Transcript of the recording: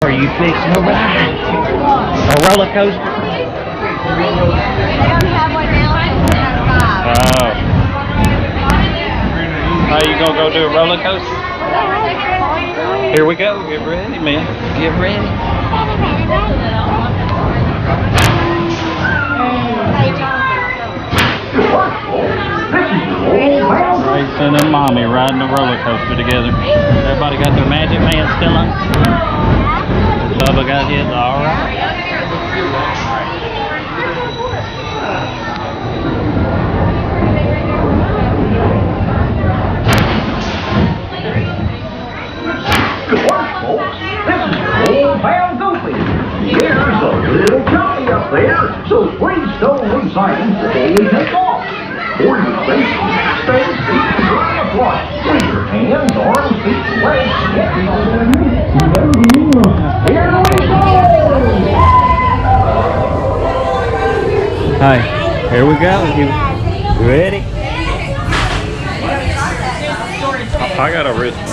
Are you fixing a ride? A roller coaster? Oh. Are you gonna go do a roller coaster? Here we go. Get ready, man. Get ready. Grayson and Mommy riding the roller coaster together. Everybody got their Magic Man still on? Bubba got his, alright. Good work, folks. This is your old pal Goofy. There's a little Johnny up there, so please don't lose sight before we take off. For your safety, stay seated on the flight with your hands, arms, feet, and legs catching on the music. Here we go! Hi, here we go. You ready? I got a wrist.